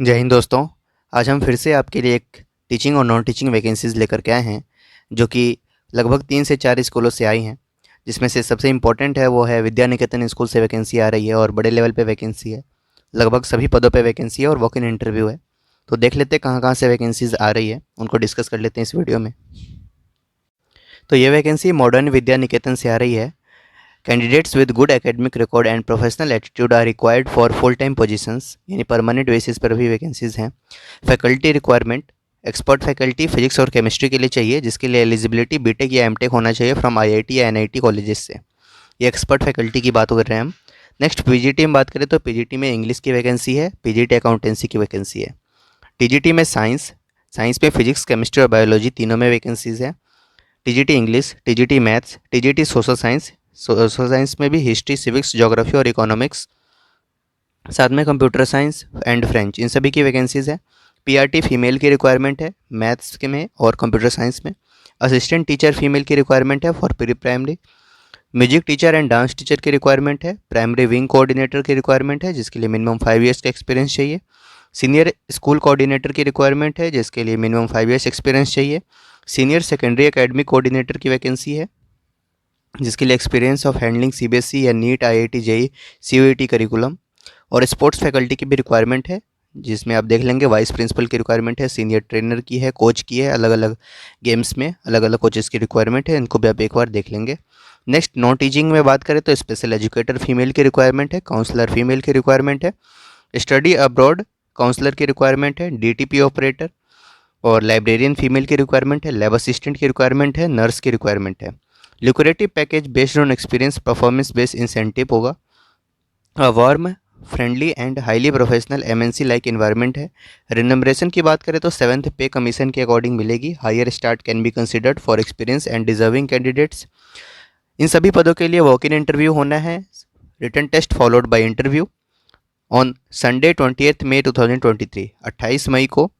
जय हिंद दोस्तों। आज हम फिर से आपके लिए एक टीचिंग और नॉन टीचिंग वैकेंसीज़ लेकर के आए हैं, जो कि लगभग 3 से 4 स्कूलों से आई हैं। जिसमें से सबसे इम्पोर्टेंट है वो है विद्या निकेतन स्कूल से वैकेंसी आ रही है और बड़े लेवल पे वैकेंसी है। लगभग सभी पदों पे वैकेंसी है और वॉक इन इंटरव्यू है। तो देख लेते हैं कहाँ कहाँ से वैकेंसीज़ आ रही है, उनको डिस्कस कर लेते हैं इस वीडियो में। तो ये वैकेंसी मॉडर्न विद्या निकेतन से आ रही है। Candidates with good academic record and professional attitude are required for full time positions, यानी परमानेंट बेसिस पर भी वैकेंसीज हैं। Faculty requirement expert faculty physics और केमिस्ट्री के लिए चाहिए, जिसके लिए एलिजिबिलिटी बीटेक या एमटेक होना चाहिए फ्रॉम आईआईटी या एनआईटी कॉलेजेस से। ये एक्सपर्ट फैकल्टी की बात कर रहे हैं हम। नेक्स्ट पीजीटी में बात करें तो पीजीटी में इंग्लिश की वैकेंसी है, पीजीटी अकाउंटेंसी की वैकेंसी है। टीजीटी में साइंस साइंस में फिजिक्स केमिस्ट्री और बायोलॉजी तीनों में वैकेंसीज है। TGT English, TGT maths, TGT social science, social science में भी हिस्ट्री, सिविक्स, ज्योग्राफी और इकोनॉमिक्स, साथ में कंप्यूटर साइंस एंड फ्रेंच, इन सभी की वैकेंसीज़ है। पीआरटी फीमेल की रिक्वायरमेंट है मैथ्स के में और कंप्यूटर साइंस में। असिस्टेंट टीचर फीमेल की रिक्वायरमेंट है for pre primary. Music teacher and dance teacher की रिक्वायरमेंट है। प्राइमरी विंग कोऑर्डिनेटर की रिक्वायरमेंट है, जिसके लिए मिनिमम 5 ईयर्स का एक्सपीरियंस चाहिए। सीनियर स्कूल कोऑर्डिनेटर की रिक्वायरमेंट है, जिसके लिए मिनिमम 5 ईयर्स एक्सपीरियंस चाहिए। सीनियर सेकेंडरी एकेडमिक कोऑर्डिनेटर की वैकेंसी है, जिसके लिए एक्सपीरियंस ऑफ हैंडलिंग सीबीएसई या NEET, IIT, JEE, CUET curriculum. और स्पोर्ट्स फैकल्टी की भी रिक्वायरमेंट है, जिसमें आप देख लेंगे वाइस प्रिंसिपल की रिक्वायरमेंट है, सीनियर ट्रेनर की है, कोच की है। अलग अलग गेम्स में अलग अलग कोचेस की रिक्वायरमेंट है, इनको भी आप एक बार देख लेंगे। नेक्स्ट नॉन टीचिंग में बात करें तो स्पेशल एजुकेटर फीमेल की रिक्वायरमेंट है, काउंसलर फीमेल की रिक्वायरमेंट है, स्टडी अब्रॉड काउंसलर की रिक्वायरमेंट है, डीटीपी ऑपरेटर और लाइब्रेरियन फीमेल की रिक्वायरमेंट है, लैब असिस्टेंट की रिक्वायरमेंट है, नर्स की रिक्वायरमेंट है। Lucrative package based on experience performance based incentive होगा। Warm friendly and highly professional MNC like environment है। रिनम्बरेशन की बात करें तो 7th पे कमीशन के अकॉर्डिंग मिलेगी। Higher start can be considered for experience and deserving candidates. इन सभी पदों के लिए वॉक इन इंटरव्यू होना है, written test followed by interview on Sunday 20 मई 2023। 28 मई को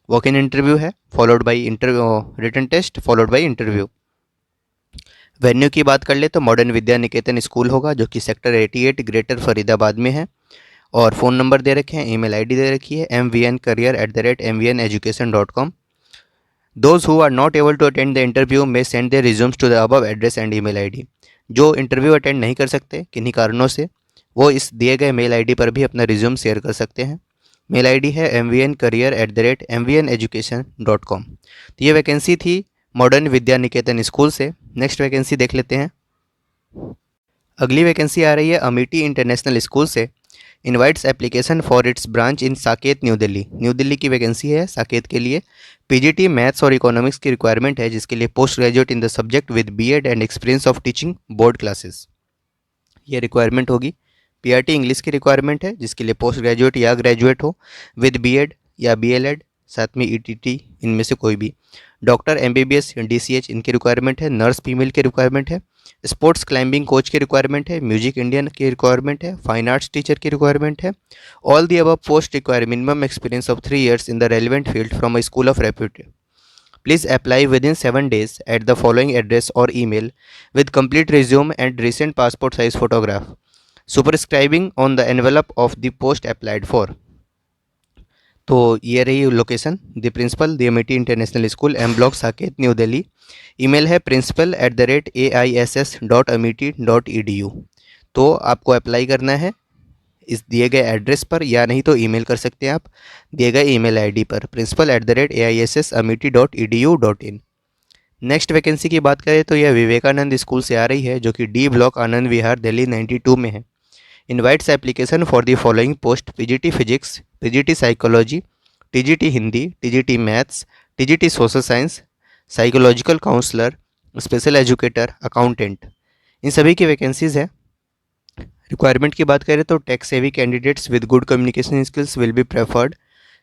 वॉक इन इंटरव्यू है, followed by interview, written test followed by interview. Venue की बात कर ले तो मॉडर्न विद्या निकेतन स्कूल होगा, जो कि सेक्टर 88 ग्रेटर फरीदाबाद में है। और फ़ोन नंबर दे रखे हैं, ईमेल आईडी दे रखी है mvncareer@mvneducation.com। Those who are not able to attend the interview may send their resumes to the above address and email ID. जो इंटरव्यू अटेंड नहीं कर सकते किन्हीं कारणों से, वो इस दिए गए मेल आईडी पर भी अपना रिज्यूम शेयर कर सकते हैं। मेल आईडी है mvncareer@mvneducation.com। तो ये वैकेंसी थी मॉडर्न विद्या निकेतन स्कूल से। नेक्स्ट वैकेंसी देख लेते हैं। अगली वैकेंसी आ रही है अमिटी इंटरनेशनल स्कूल से। Invites application for its branch in Saket new Delhi. New Delhi की वैकेंसी है साकेत के लिए। पीजीटी मैथ्स और इकोनॉमिक्स की रिक्वायरमेंट है, जिसके लिए post graduate in the subject with BEd and experience of teaching board classes, ये रिक्वायरमेंट होगी। पीआरटी इंग्लिश की रिक्वायरमेंट है, जिसके लिए पोस्ट ग्रेजुएट या ग्रेजुएट हो विद बीएड या बीएलएड, साथ में ईटीटी, इनमें से कोई भी। डॉक्टर एमबीबीएस डीसीएच इनकी रिक्वायरमेंट है। नर्स फीमेल की रिक्वायरमेंट है। स्पोर्ट्स क्लाइंबिंग कोच की रिक्वायरमेंट है। म्यूजिक इंडियन की रिक्वायरमेंट है। फाइन आर्ट्स टीचर की रिक्वायरमेंट है। All the above post require minimum experience of 3 years in the relevant field from a school of repute. Please apply within 7 days at the following address or email with complete resume and recent passport size photograph, superscribing on the envelope of the post applied for। तो ये रही location, the principal the Amity international school, M block Saket new Delhi. Email है principal@aiss.amity.edu। तो आपको apply करना है इस दिए गए एड्रेस पर, या नहीं तो ईमेल कर सकते हैं आप दिए गए ईमेल आईडी पर principal@aissamity.edu.in। नेक्स्ट वैकेंसी की बात करें तो यह विवेकानंद स्कूल से आ रही है, जो कि डी ब्लॉक आनंद विहार दिल्ली 92 में है। Invites application for the following post: PGT physics, PGT psychology, TGT Hindi, TGT maths, TGT social science, psychological counsellor, special educator, accountant, इन सभी की वैकेंसीज है। रिक्वायरमेंट की बात करें तो tech savvy candidates with good communication skills will be preferred.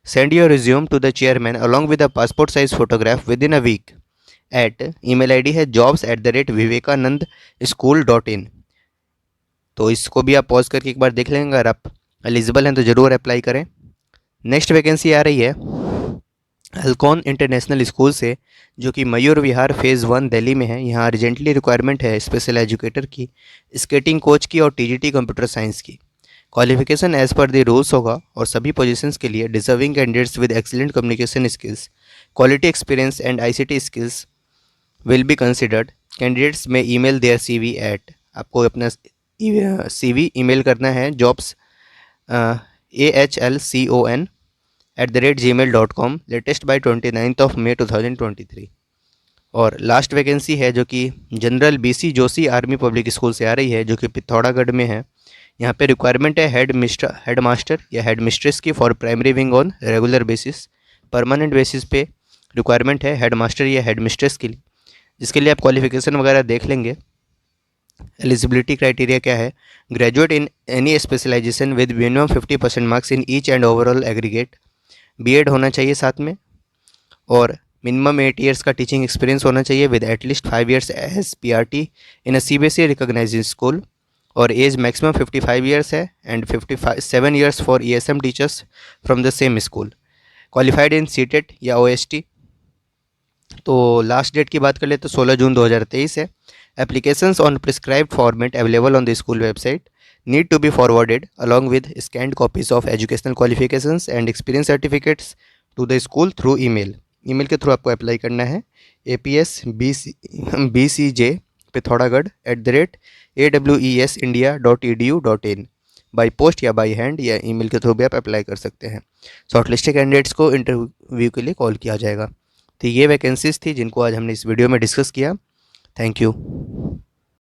Send your resume to the chairman along with a passport size photograph within a week at, email ID है jobs@vivekanand school.in। तो इसको भी आप pause करके एक बार देख लेंगे, अगर आप एलिजिबल हैं तो ज़रूर अप्लाई करें। नेक्स्ट वैकेंसी आ रही है अल्कॉन इंटरनेशनल स्कूल से, जो कि मयूर विहार फेज़ 1 दिल्ली में है। यहाँ अर्जेंटली रिक्वायरमेंट है स्पेशल एजुकेटर की, स्केटिंग कोच की और टीजीटी कंप्यूटर साइंस की। Qualification as per the rules होगा और सभी पोजीशंस के लिए deserving candidates with excellent communication skills, quality experience and ICT skills will be considered. Candidates may email their CV at, आपको अपना सीवी ईमेल करना है जॉब्स AHLCON@gmail.com लेटेस्ट बाय 29 मई 2023। और लास्ट वैकेंसी है जो कि general BC Joshi army public school से आ रही है, जो कि पिथौरागढ़ में है। यहाँ पे रिक्वायरमेंट है हेड मास्टर या हेड मिस्ट्रेस की for primary wing on regular basis. Permanent basis पे रिक्वायरमेंट है हेड मास्टर या हेड मिस्ट्रेस के लिए, जिसके लिए आप क्वालिफिकेशन वगैरह देख लेंगे। एलिजिबिलिटी क्राइटेरिया क्या है? Graduate in any specialisation with minimum 50% marks in each and overall aggregate, BEd होना चाहिए साथ में, और मिनिमम 8 ईयर्स का टीचिंग एक्सपीरियंस होना चाहिए with at least 5 years as PRT in a CBSE recognised school, और एज मैक्सिमम 55 ईयर्स है and 57 years for ESM teachers from the same school, qualified in CTET या OST। तो लास्ट डेट की बात कर ले तो 16 जून 2023 है। Applications on prescribed format available on the school website need to be forwarded along with scanned copies of educational qualifications and experience certificates to the school through email. Email के through आपको apply करना है APSBCJ pithoragarh@awesindia.edu.in by post या by hand या email के through भी आप apply कर सकते हैं। शॉर्टलिस्टेड कैंडिडेट्स को इंटरव्यू के लिए कॉल किया जाएगा। तो ये वैकेंसीज थी जिनको आज हमने इस वीडियो में डिस्कस किया। Thank you.